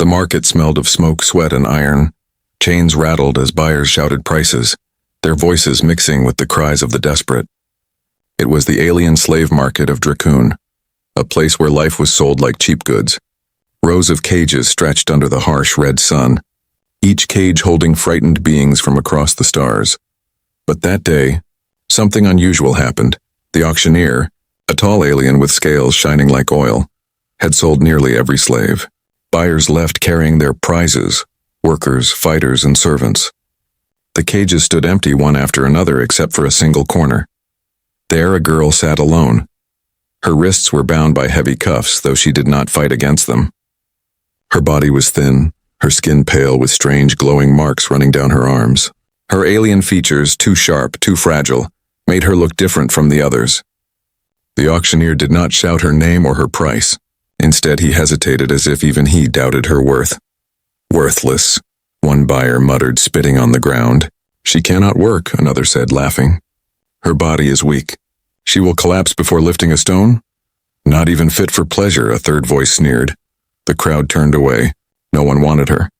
The market smelled of smoke, sweat, and iron. Chains rattled as buyers shouted prices, their voices mixing with the cries of the desperate. It was the alien slave market of Dracoon, a place where life was sold like cheap goods. Rows of cages stretched under the harsh red sun, each cage holding frightened beings from across the stars. But that day, something unusual happened. The auctioneer, a tall alien with scales shining like oil, had sold nearly every slave. Buyers left carrying their prizes, workers, fighters, and servants. The cages stood empty one after another except for a single corner. There a girl sat alone. Her wrists were bound by heavy cuffs, though she did not fight against them. Her body was thin, her skin pale with strange glowing marks running down her arms. Her alien features, too sharp, too fragile, made her look different from the others. The auctioneer did not shout her name or her price. Instead, he hesitated as if even he doubted her worth. "Worthless," one buyer muttered, spitting on the ground. "She cannot work," another said, laughing. "Her body is weak. She will collapse before lifting a stone?" "Not even fit for pleasure," a third voice sneered. The crowd turned away. No one wanted her.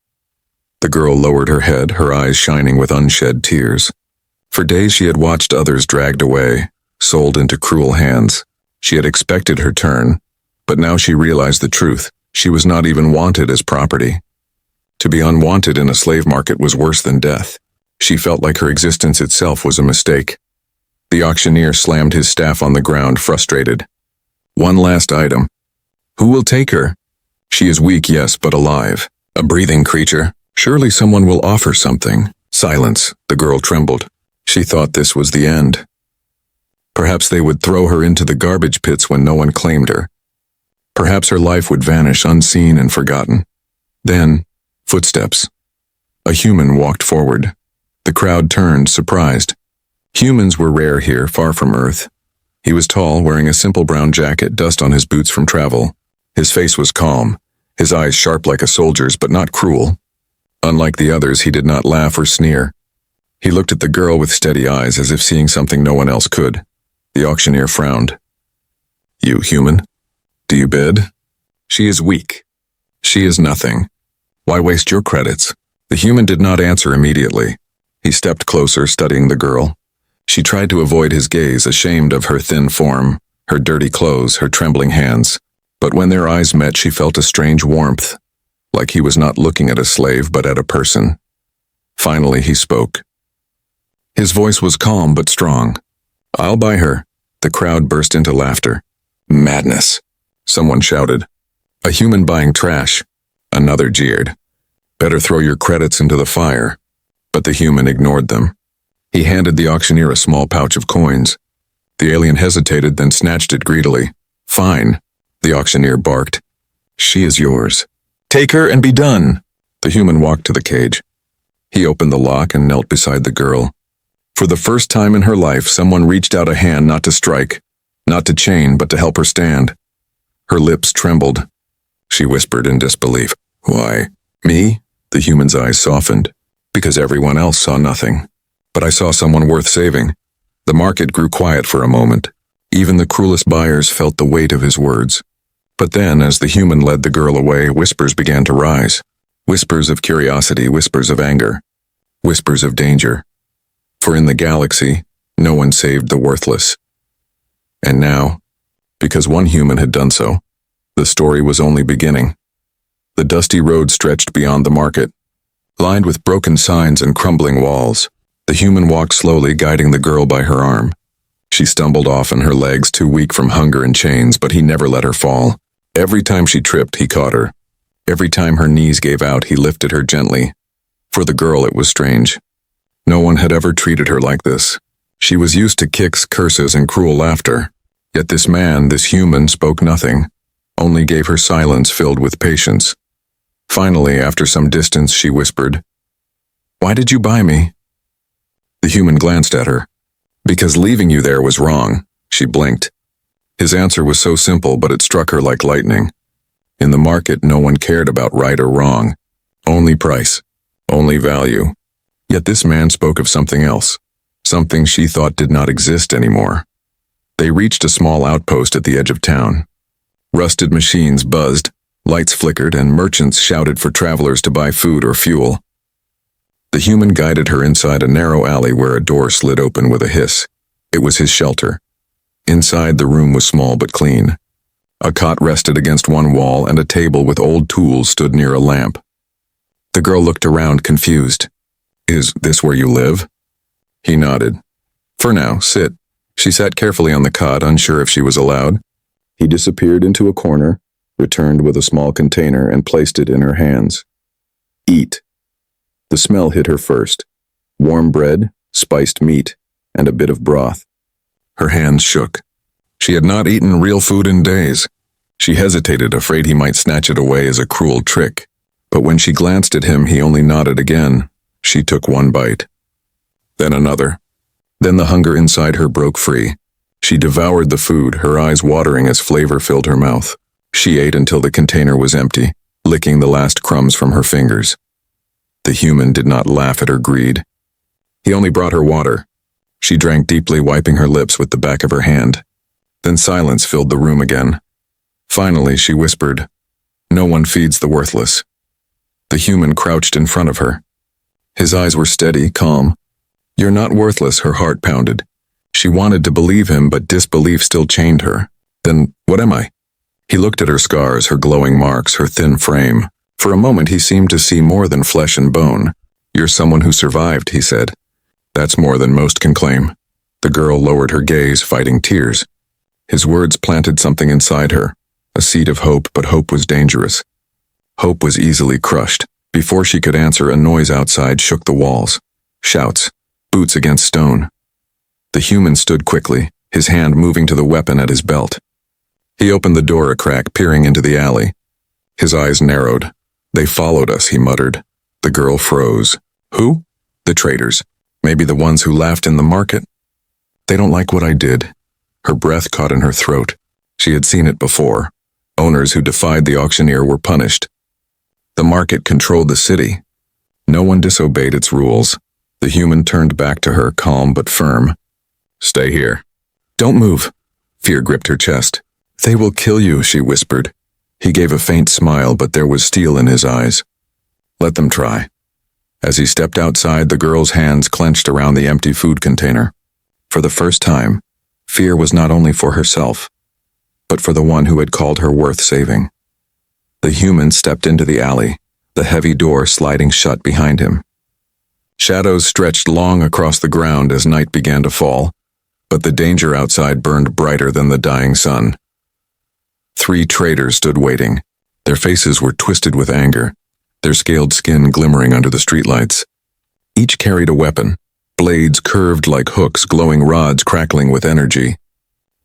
The girl lowered her head, her eyes shining with unshed tears. For days she had watched others dragged away, sold into cruel hands. She had expected her turn, but now she realized the truth. She was not even wanted as property. To be unwanted in a slave market was worse than death. She felt like her existence itself was a mistake. The auctioneer slammed his staff on the ground, frustrated. "One last item. Who will take her? She is weak, yes, but alive. A breathing creature. Surely someone will offer something." Silence. The girl trembled. She thought this was the end. Perhaps they would throw her into the garbage pits when no one claimed her. Perhaps her life would vanish unseen and forgotten. Then, footsteps. A human walked forward. The crowd turned, surprised. Humans were rare here, far from Earth. He was tall, wearing a simple brown jacket, dust on his boots from travel. His face was calm, his eyes sharp like a soldier's, but not cruel. Unlike the others, he did not laugh or sneer. He looked at the girl with steady eyes, as if seeing something no one else could. The auctioneer frowned. "You human? Do you bid?" "She is weak. She is nothing. Why waste your credits?" The human did not answer immediately. He stepped closer, studying the girl. She tried to avoid his gaze, ashamed of her thin form, her dirty clothes, her trembling hands. But when their eyes met, she felt a strange warmth, like he was not looking at a slave, but at a person. Finally, he spoke. His voice was calm but strong. "I'll buy her." The crowd burst into laughter. "Madness," someone shouted. "A human buying trash," another jeered. "Better throw your credits into the fire." But the human ignored them. He handed the auctioneer a small pouch of coins. The alien hesitated, then snatched it greedily. "Fine," the auctioneer barked. "She is yours. Take her and be done." The human walked to the cage. He opened the lock and knelt beside the girl. For the first time in her life, someone reached out a hand not to strike, not to chain, but to help her stand. Her lips trembled. She whispered in disbelief. "Why, me?" The human's eyes softened. "Because everyone else saw nothing. But I saw someone worth saving." The market grew quiet for a moment. Even the cruelest buyers felt the weight of his words. But then, as the human led the girl away, whispers began to rise. Whispers of curiosity, whispers of anger, whispers of danger. For in the galaxy, no one saved the worthless. And now, because one human had done so, the story was only beginning. The dusty road stretched beyond the market, lined with broken signs and crumbling walls. The human walked slowly, guiding the girl by her arm. She stumbled often, her legs too weak from hunger and chains, but he never let her fall. Every time she tripped, he caught her. Every time her knees gave out, he lifted her gently. For the girl, it was strange. No one had ever treated her like this. She was used to kicks, curses, and cruel laughter. Yet this man, this human, spoke nothing, only gave her silence filled with patience. Finally, after some distance, she whispered, "Why did you buy me?" The human glanced at her. "Because leaving you there was wrong." She blinked. His answer was so simple, but it struck her like lightning. In the market, no one cared about right or wrong. Only price. Only value. Yet this man spoke of something else. Something she thought did not exist anymore. They reached a small outpost at the edge of town. Rusted machines buzzed, Lights flickered and merchants shouted for travelers to buy food or fuel. The human guided her inside a narrow alley where a door slid open with a hiss. It was his shelter. Inside, the room was small but clean. A cot rested against one wall and a table with old tools stood near a lamp. The girl looked around, confused. "Is this where you live?" He nodded. "For now, sit." She sat carefully on the cot, unsure if she was allowed. He disappeared into a corner, returned with a small container and placed it in her hands. "Eat." The smell hit her first. Warm bread, spiced meat, and a bit of broth. Her hands shook. She had not eaten real food in days. She hesitated, afraid he might snatch it away as a cruel trick. But when she glanced at him, he only nodded again. She took one bite. Then another. Then the hunger inside her broke free. She devoured the food, her eyes watering as flavor filled her mouth. She ate until the container was empty, licking the last crumbs from her fingers. The human did not laugh at her greed. He only brought her water. She drank deeply, wiping her lips with the back of her hand. Then silence filled the room again. Finally, she whispered, "No one feeds the worthless." The human crouched in front of her. His eyes were steady, calm. "You're not worthless," her heart pounded. She wanted to believe him, but disbelief still chained her. "Then what am I?" He looked at her scars, her glowing marks, her thin frame. For a moment he seemed to see more than flesh and bone. "You're someone who survived," he said. "That's more than most can claim." The girl lowered her gaze, fighting tears. His words planted something inside her, a seed of hope, but hope was dangerous. Hope was easily crushed. Before she could answer, a noise outside shook the walls. Shouts, boots against stone. The human stood quickly, his hand moving to the weapon at his belt. He opened the door a crack, peering into the alley. His eyes narrowed. "They followed us," he muttered. The girl froze. "Who?" "The traders. Maybe the ones who laughed in the market." "They don't like what I did." Her breath caught in her throat. She had seen it before. Owners who defied the auctioneer were punished. The market controlled the city. No one disobeyed its rules. The human turned back to her, calm but firm. "Stay here." "Don't move." Fear gripped her chest. "They will kill you," she whispered. He gave a faint smile, but there was steel in his eyes. "Let them try." As he stepped outside, the girl's hands clenched around the empty food container. For the first time, fear was not only for herself, but for the one who had called her worth saving. The human stepped into the alley, the heavy door sliding shut behind him. Shadows stretched long across the ground as night began to fall, but the danger outside burned brighter than the dying sun. 3 traders stood waiting. Their faces were twisted with anger, their scaled skin glimmering under the streetlights. Each carried a weapon, blades curved like hooks, glowing rods crackling with energy.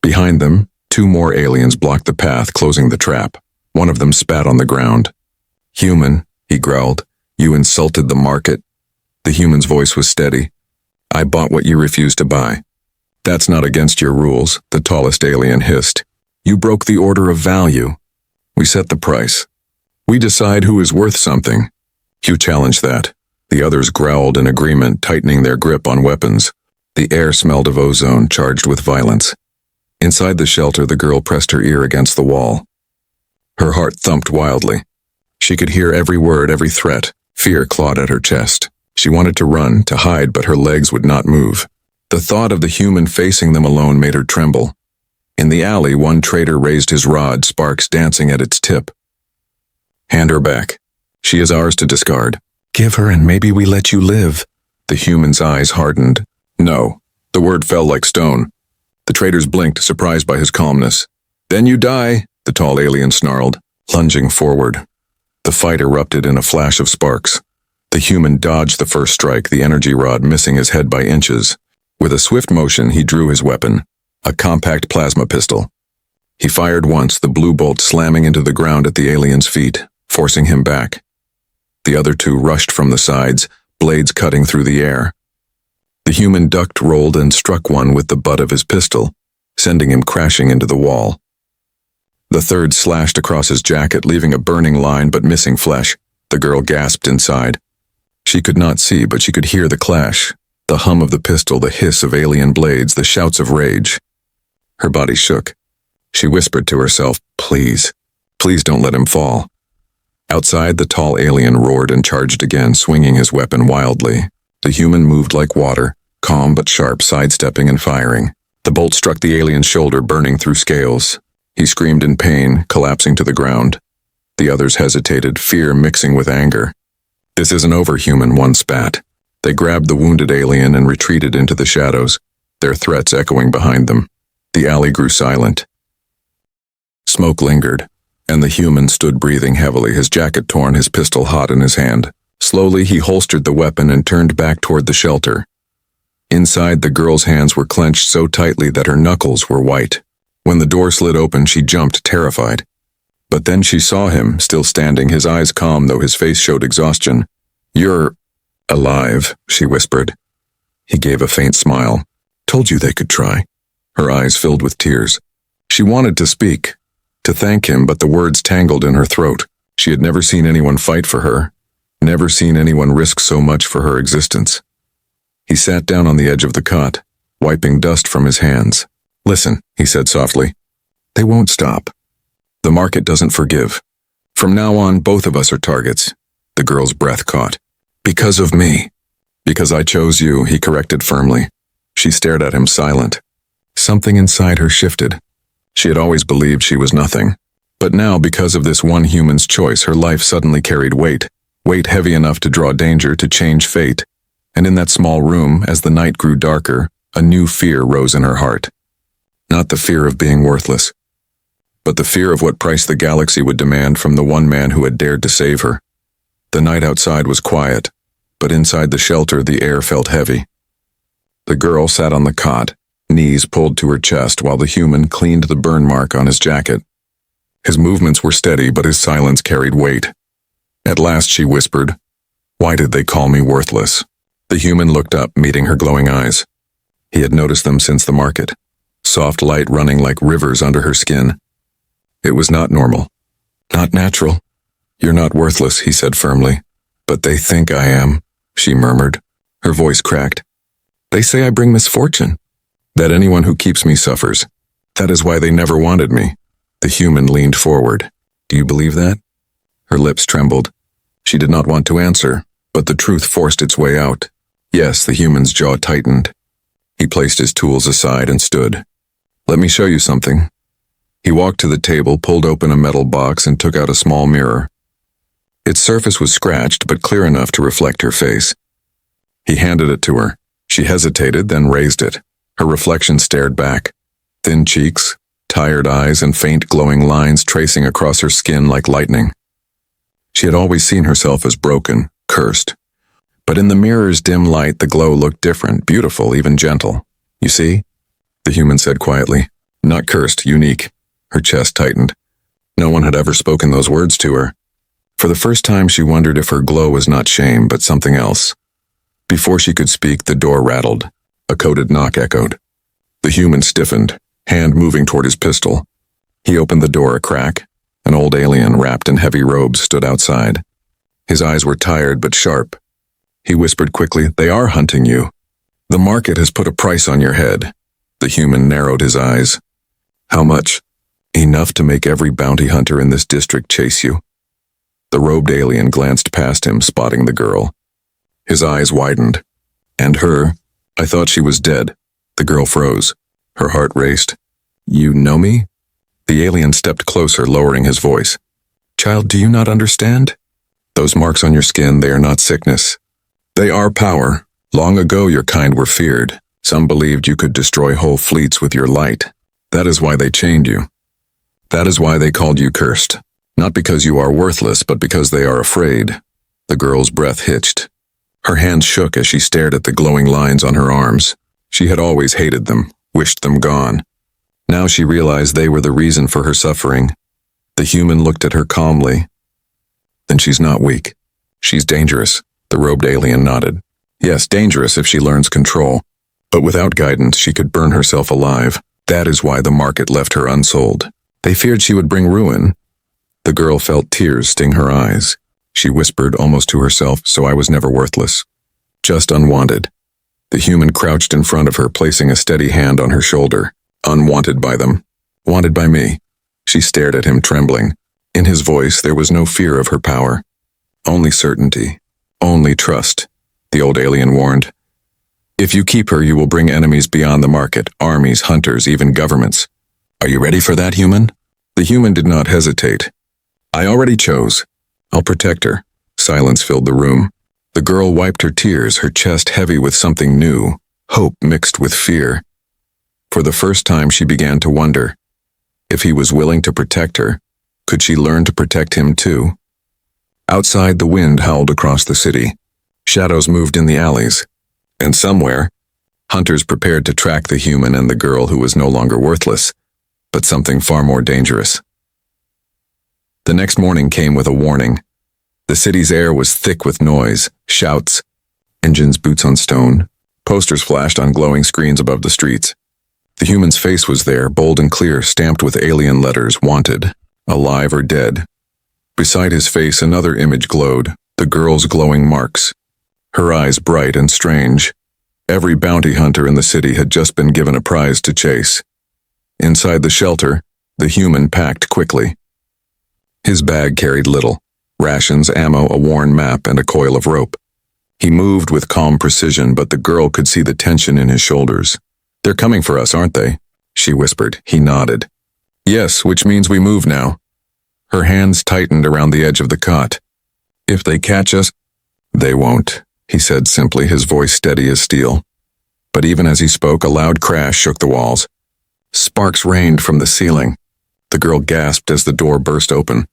Behind them, 2 more aliens blocked the path, closing the trap. One of them spat on the ground. "Human," he growled, "you insulted the market." The human's voice was steady. "I bought what you refused to buy." "That's not against your rules," the tallest alien hissed. "You broke the order of value. We set the price. We decide who is worth something. You challenge that." The others growled in agreement, tightening their grip on weapons. The air smelled of ozone, charged with violence. Inside the shelter, the girl pressed her ear against the wall. Her heart thumped wildly. She could hear every word, every threat. Fear clawed at her chest. She wanted to run, to hide, but her legs would not move. The thought of the human facing them alone made her tremble. In the alley, one trader raised his rod, sparks dancing at its tip. "Hand her back. She is ours to discard." "Give her and maybe we let you live." The human's eyes hardened. "No." The word fell like stone. The traders blinked, surprised by his calmness. "Then you die," the tall alien snarled, lunging forward. The fight erupted in a flash of sparks. The human dodged the first strike, the energy rod missing his head by inches. With a swift motion, he drew his weapon, a compact plasma pistol. He fired once, the blue bolt slamming into the ground at the alien's feet, forcing him back. The other 2 rushed from the sides, blades cutting through the air. The human ducked, rolled, and struck one with the butt of his pistol, sending him crashing into the wall. The third slashed across his jacket, leaving a burning line but missing flesh. The girl gasped inside. She could not see, but she could hear the clash, the hum of the pistol, the hiss of alien blades, the shouts of rage. Her body shook. She whispered to herself, "Please, please don't let him fall." Outside, the tall alien roared and charged again, swinging his weapon wildly. The human moved like water, calm but sharp, sidestepping and firing. The bolt struck the alien's shoulder, burning through scales. He screamed in pain, collapsing to the ground. The others hesitated, fear mixing with anger. "This isn't over, human," one spat. They grabbed the wounded alien and retreated into the shadows, their threats echoing behind them. The alley grew silent. Smoke lingered, and the human stood breathing heavily, his jacket torn, his pistol hot in his hand. Slowly, he holstered the weapon and turned back toward the shelter. Inside, the girl's hands were clenched so tightly that her knuckles were white. When the door slid open, she jumped, terrified. But then she saw him, still standing, his eyes calm though his face showed exhaustion. "You're alive," she whispered. He gave a faint smile. "Told you they could try." Her eyes filled with tears. She wanted to speak, to thank him, but the words tangled in her throat. She had never seen anyone fight for her, never seen anyone risk so much for her existence. He sat down on the edge of the cot, wiping dust from his hands. "Listen," he said softly. "They won't stop. The market doesn't forgive. From now on, both of us are targets." The girl's breath caught. "Because of me." "Because I chose you," he corrected firmly. She stared at him, silent. Something inside her shifted. She had always believed she was nothing. But now, because of this one human's choice, her life suddenly carried weight heavy enough to draw danger, to change fate. And in that small room, as the night grew darker, a new fear rose in her heart. Not the fear of being worthless, but the fear of what price the galaxy would demand from the one man who had dared to save her. The night outside was quiet, but inside the shelter the air felt heavy. The girl sat on the cot, knees pulled to her chest, while the human cleaned the burn mark on his jacket. His movements were steady, but his silence carried weight. At last she whispered, "Why did they call me worthless?" The human looked up, meeting her glowing eyes. He had noticed them since the market, soft light running like rivers under her skin. It was not normal, not natural. "You're not worthless," he said firmly. "But they think I am," she murmured. Her voice cracked. "They say I bring misfortune, that anyone who keeps me suffers. That is why they never wanted me." The human leaned forward. "Do you believe that?" Her lips trembled. She did not want to answer, but the truth forced its way out. Yes, the human's jaw tightened. He placed his tools aside and stood. "Let me show you something." He walked to the table, pulled open a metal box, and took out a small mirror. Its surface was scratched, but clear enough to reflect her face. He handed it to her. She hesitated, then raised it. Her reflection stared back. Thin cheeks, tired eyes, and faint glowing lines tracing across her skin like lightning. She had always seen herself as broken, cursed. But in the mirror's dim light, the glow looked different, beautiful, even gentle. "You see?" the human said quietly. "Not cursed, unique." Her chest tightened. No one had ever spoken those words to her. For the first time, she wondered if her glow was not shame, but something else. Before she could speak, the door rattled. A coded knock echoed. The human stiffened, hand moving toward his pistol. He opened the door a crack. An old alien wrapped in heavy robes stood outside. His eyes were tired but sharp. He whispered quickly, "They are hunting you. The market has put a price on your head." The human narrowed his eyes. "How much?" "Enough to make every bounty hunter in this district chase you." The robed alien glanced past him, spotting the girl. His eyes widened. "And her? I thought she was dead." The girl froze. Her heart raced. "You know me?" The alien stepped closer, lowering his voice. "Child, do you not understand? Those marks on your skin, they are not sickness. They are power. Long ago your kind were feared. Some believed you could destroy whole fleets with your light. That is why they chained you. That is why they called you cursed. Not because you are worthless, but because they are afraid." The girl's breath hitched. Her hands shook as she stared at the glowing lines on her arms. She had always hated them, wished them gone. Now she realized they were the reason for her suffering. The human looked at her calmly. "Then she's not weak. She's dangerous." The robed alien nodded. "Yes, dangerous if she learns control. But without guidance, she could burn herself alive. That is why the market left her unsold. They feared she would bring ruin." The girl felt tears sting her eyes. She whispered almost to herself, "So I was never worthless. Just unwanted." The human crouched in front of her, placing a steady hand on her shoulder. "Unwanted by them. Wanted by me." She stared at him, trembling. In his voice there was no fear of her power. Only certainty. Only trust, the old alien warned. If you keep her, you will bring enemies beyond the market, armies, hunters, even governments. Are you ready for that, human? The human did not hesitate. I already chose. I'll protect her. Silence filled the room. The girl wiped her tears, her chest heavy with something new, hope mixed with fear. For the first time she began to wonder. If he was willing to protect her, could she learn to protect him too? Outside, the wind howled across the city. Shadows moved in the alleys. And somewhere, hunters prepared to track the human and the girl who was no longer worthless, but something far more dangerous. The next morning came with a warning. The city's air was thick with noise, shouts, engines, boots on stone. Posters flashed on glowing screens above the streets. The human's face was there, bold and clear, stamped with alien letters, wanted, alive or dead. Beside his face, another image glowed, the girl's glowing marks. Her eyes bright and strange. Every bounty hunter in the city had just been given a prize to chase. Inside the shelter, the human packed quickly. His bag carried little: rations, ammo, a worn map, and a coil of rope. He moved with calm precision, but the girl could see the tension in his shoulders. They're coming for us, aren't they? She whispered. He nodded. Yes, which means we move now. Her hands tightened around the edge of the cot. If they catch us, they won't, he said simply, his voice steady as steel. But even as he spoke, a loud crash shook the walls. Sparks rained from the ceiling. The girl gasped as the door burst open.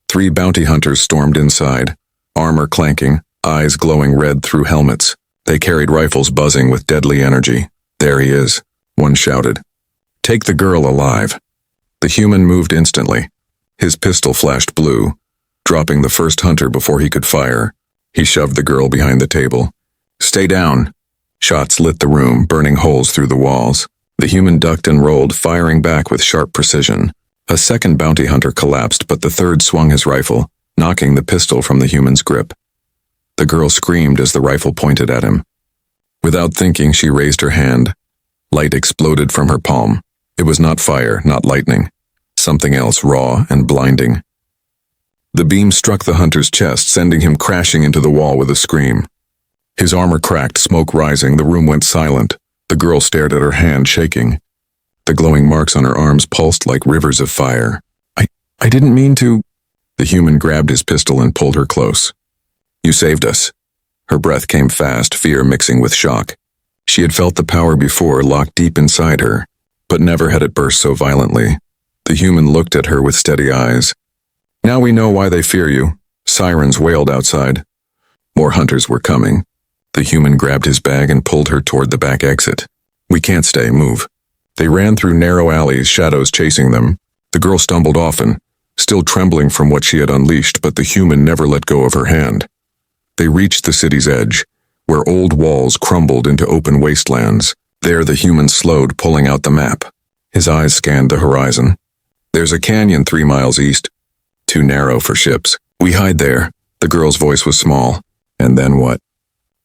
3 bounty hunters stormed inside, armor clanking, eyes glowing red through helmets. They carried rifles buzzing with deadly energy. There he is, one shouted. Take the girl alive. The human moved instantly. His pistol flashed blue, dropping the first hunter before he could fire. He shoved the girl behind the table. Stay down. Shots lit the room, burning holes through the walls. The human ducked and rolled, firing back with sharp precision. A second bounty hunter collapsed, but the third swung his rifle, knocking the pistol from the human's grip. The girl screamed as the rifle pointed at him. Without thinking, she raised her hand. Light exploded from her palm. It was not fire, not lightning. Something else, raw and blinding. The beam struck the hunter's chest, sending him crashing into the wall with a scream. His armor cracked, smoke rising, the room went silent. The girl stared at her hand, shaking. The glowing marks on her arms pulsed like rivers of fire. I didn't mean to. The human grabbed his pistol and pulled her close. You saved us. Her breath came fast, fear mixing with shock. She had felt the power before, locked deep inside her, but never had it burst so violently. The human looked at her with steady eyes. Now we know why they fear you. Sirens wailed outside. More hunters were coming. The human grabbed his bag and pulled her toward the back exit. We can't stay, move. They ran through narrow alleys, shadows chasing them. The girl stumbled often, still trembling from what she had unleashed, but the human never let go of her hand. They reached the city's edge, where old walls crumbled into open wastelands. There the human slowed, pulling out the map. His eyes scanned the horizon. There's a canyon 3 miles east. Too narrow for ships. We hide there. The girl's voice was small. And then what?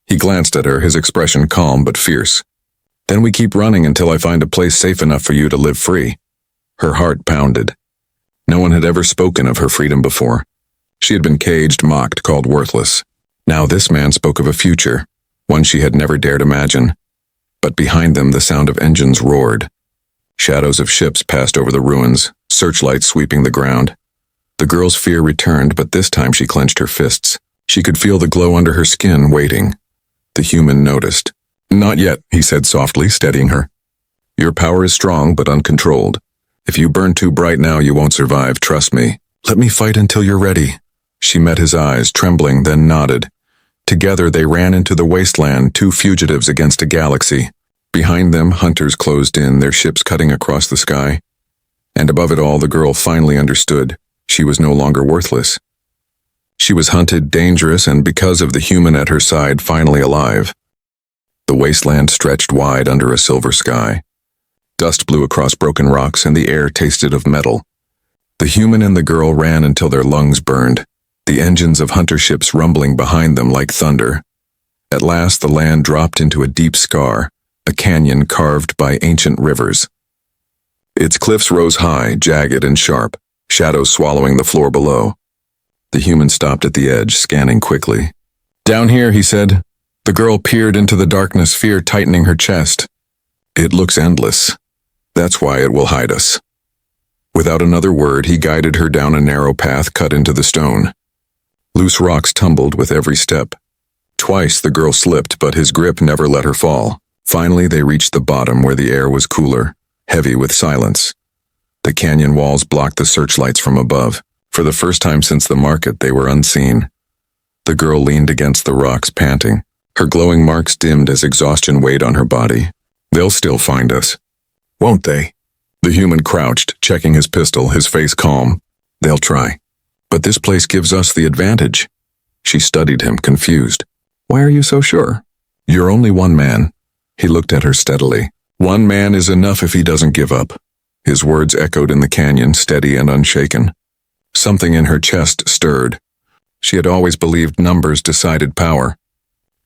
He glanced at her, his expression calm but fierce. Then we keep running until I find a place safe enough for you to live free. Her heart pounded. No one had ever spoken of her freedom before. She had been caged, mocked, called worthless. Now this man spoke of a future, one she had never dared imagine. But behind them the sound of engines roared. Shadows of ships passed over the ruins, searchlights sweeping the ground. The girl's fear returned, but this time she clenched her fists. She could feel the glow under her skin, waiting. The human noticed. Not yet, he said softly, steadying her. Your power is strong but uncontrolled. If you burn too bright now, you won't survive, trust me. Let me fight until you're ready. She met his eyes, trembling, then nodded. Together they ran into the wasteland, 2 fugitives against a galaxy. Behind them, hunters closed in, their ships cutting across the sky. And above it all, the girl finally understood. She was no longer worthless. She was hunted, dangerous, and because of the human at her side, finally alive. The wasteland stretched wide under a silver sky. Dust blew across broken rocks, and the air tasted of metal. The human and the girl ran until their lungs burned, the engines of hunter ships rumbling behind them like thunder. At last, the land dropped into a deep scar, a canyon carved by ancient rivers. Its cliffs rose high, jagged and sharp, shadows swallowing the floor below. The human stopped at the edge, scanning quickly. "Down here," he said. The girl peered into the darkness, fear tightening her chest. "It looks endless. That's why it will hide us." Without another word, he guided her down a narrow path cut into the stone. Loose rocks tumbled with every step. Twice the girl slipped, but his grip never let her fall. Finally, they reached the bottom where the air was cooler, heavy with silence. The canyon walls blocked the searchlights from above. For the first time since the market, they were unseen. The girl leaned against the rocks, panting. Her glowing marks dimmed as exhaustion weighed on her body. "They'll still find us, won't they?" The human crouched, checking his pistol, his face calm. "They'll try. But this place gives us the advantage." She studied him, confused. "Why are you so sure?" "You're only one man." He looked at her steadily. "One man is enough if he doesn't give up." His words echoed in the canyon, steady and unshaken. Something in her chest stirred. She had always believed numbers decided power.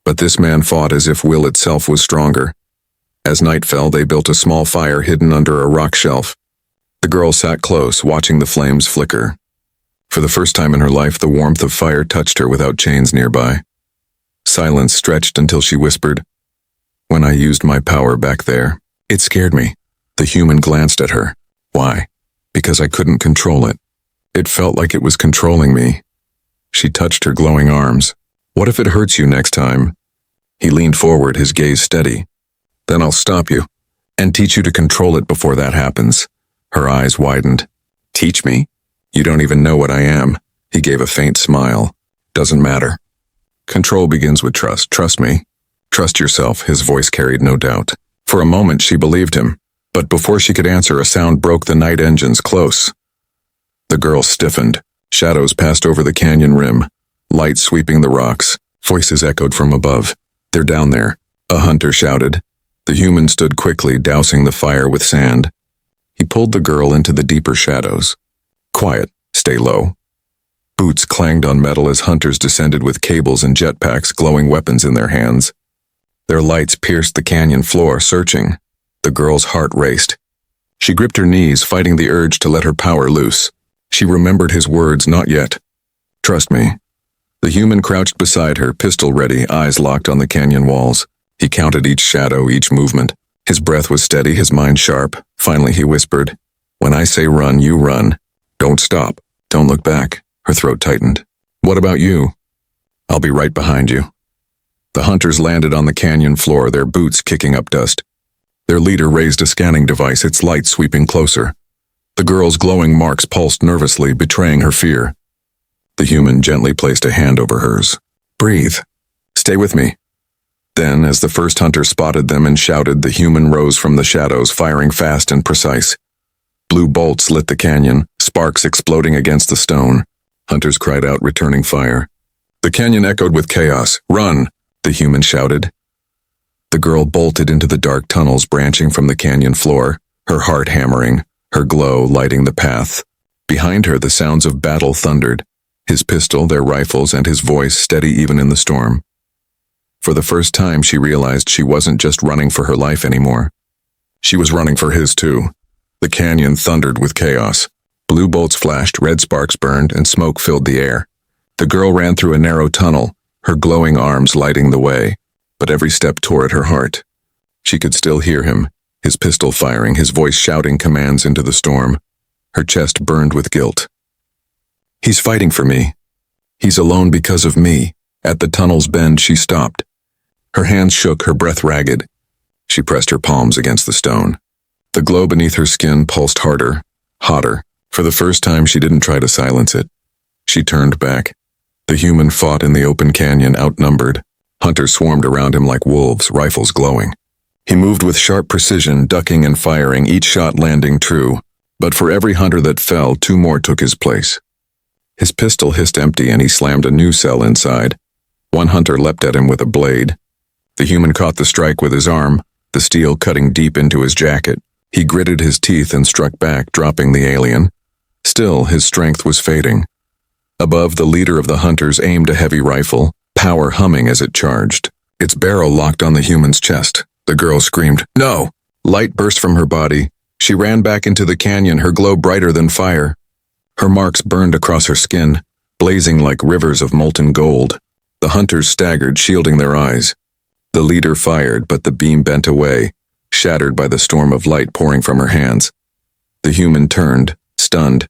But this man fought as if will itself was stronger. As night fell, they built a small fire hidden under a rock shelf. The girl sat close, watching the flames flicker. For the first time in her life, the warmth of fire touched her without chains nearby. Silence stretched until she whispered, "When I used my power back there, it scared me." The human glanced at her. "Why?" "Because I couldn't control it. It felt like it was controlling me." She touched her glowing arms. "What if it hurts you next time?" He leaned forward, his gaze steady. "Then I'll stop you, and teach you to control it before that happens." Her eyes widened. "Teach me? You don't even know what I am." He gave a faint smile. "Doesn't matter. Control begins with trust. Trust me. Trust yourself." His voice carried no doubt. For a moment she believed him, but before she could answer, a sound broke the night engines close. The girl stiffened. Shadows passed over the canyon rim, light sweeping the rocks. Voices echoed from above. "They're down there," a hunter shouted. The human stood quickly, dousing the fire with sand. He pulled the girl into the deeper shadows. "Quiet. Stay low." Boots clanged on metal as hunters descended with cables and jetpacks, glowing weapons in their hands. Their lights pierced the canyon floor, searching. The girl's heart raced. She gripped her knees, fighting the urge to let her power loose. She remembered his words, "Not yet. Trust me." The human crouched beside her, pistol ready, eyes locked on the canyon walls. He counted each shadow, each movement. His breath was steady, his mind sharp. Finally he whispered, "When I say run, you run. Don't stop. Don't look back." Her throat tightened. "What about you?" "I'll be right behind you." The hunters landed on the canyon floor, their boots kicking up dust. Their leader raised a scanning device, its light sweeping closer. The girl's glowing marks pulsed nervously, betraying her fear. The human gently placed a hand over hers. "Breathe. Stay with me." Then, as the first hunter spotted them and shouted, the human rose from the shadows, firing fast and precise. Blue bolts lit the canyon, sparks exploding against the stone. Hunters cried out, returning fire. The canyon echoed with chaos. "Run!" the human shouted. The girl bolted into the dark tunnels branching from the canyon floor, her heart hammering, her glow lighting the path. Behind her, the sounds of battle thundered, his pistol, their rifles, and his voice steady even in the storm. For the first time, she realized she wasn't just running for her life anymore. She was running for his too. The canyon thundered with chaos. Blue bolts flashed, red sparks burned, and smoke filled the air. The girl ran through a narrow tunnel, her glowing arms lighting the way, but every step tore at her heart. She could still hear him, his pistol firing, his voice shouting commands into the storm. Her chest burned with guilt. "He's fighting for me. He's alone because of me." At the tunnel's bend, she stopped. Her hands shook, her breath ragged. She pressed her palms against the stone. The glow beneath her skin pulsed harder, hotter. For the first time, she didn't try to silence it. She turned back. The human fought in the open canyon, outnumbered. Hunters swarmed around him like wolves, rifles glowing. He moved with sharp precision, ducking and firing, each shot landing true. But for every hunter that fell, two more took his place. His pistol hissed empty, and he slammed a new cell inside. One hunter leapt at him with a blade. The human caught the strike with his arm, the steel cutting deep into his jacket. He gritted his teeth and struck back, dropping the alien. Still, his strength was fading. Above, the leader of the hunters aimed a heavy rifle, power humming as it charged. Its barrel locked on the human's chest. The girl screamed, "No!" Light burst from her body. She ran back into the canyon, her glow brighter than fire. Her marks burned across her skin, blazing like rivers of molten gold. The hunters staggered, shielding their eyes. The leader fired, but the beam bent away, shattered by the storm of light pouring from her hands. The human turned, stunned.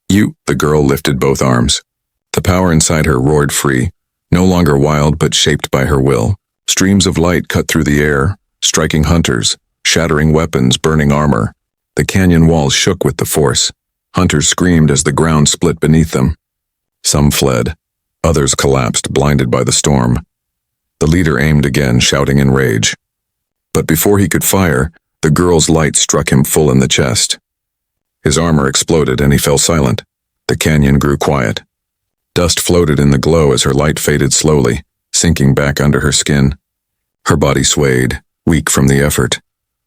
"You!" The girl lifted both arms. The power inside her roared free, no longer wild but shaped by her will. Streams of light cut through the air, striking hunters, shattering weapons, burning armor. The canyon walls shook with the force. Hunters screamed as the ground split beneath them. Some fled. Others collapsed, blinded by the storm. The leader aimed again, shouting in rage. But before he could fire, the girl's light struck him full in the chest. His armor exploded and he fell silent. The canyon grew quiet. Dust floated in the glow as her light faded slowly, sinking back under her skin. Her body swayed, weak from the effort.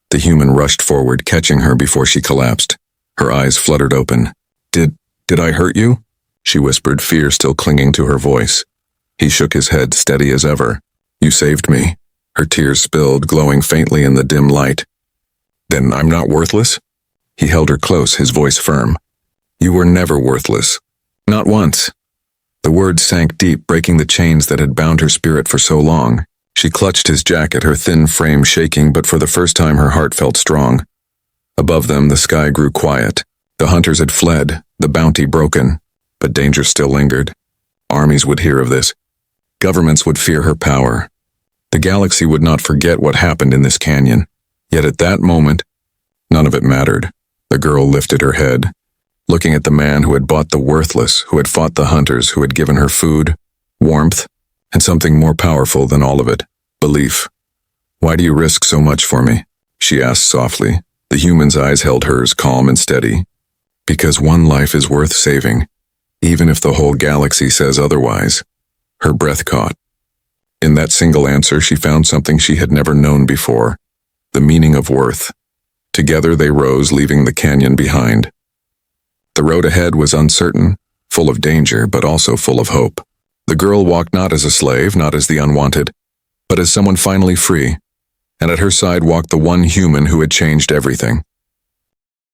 The human rushed forward, catching her before she collapsed. Her eyes fluttered open. Did I hurt you?" she whispered, fear still clinging to her voice. He shook his head, steady as ever. "You saved me." Her tears spilled, glowing faintly in the dim light. "Then I'm not worthless?" He held her close, his voice firm. "You were never worthless. Not once." The words sank deep, breaking the chains that had bound her spirit for so long. She clutched his jacket, her thin frame shaking, but for the first time her heart felt strong. Above them, the sky grew quiet. The hunters had fled, the bounty broken, but danger still lingered. Armies would hear of this. Governments would fear her power. The galaxy would not forget what happened in this canyon. Yet at that moment, none of it mattered. The girl lifted her head, looking at the man who had bought the worthless, who had fought the hunters, who had given her food, warmth, and something more powerful than all of it, belief. "Why do you risk so much for me?" she asked softly. The human's eyes held hers, calm and steady. "Because one life is worth saving, even if the whole galaxy says otherwise." Her breath caught. In that single answer, she found something she had never known before, the meaning of worth. Together they rose, leaving the canyon behind. The road ahead was uncertain, full of danger, but also full of hope. The girl walked not as a slave, not as the unwanted, but as someone finally free. And at her side walked the one human who had changed everything.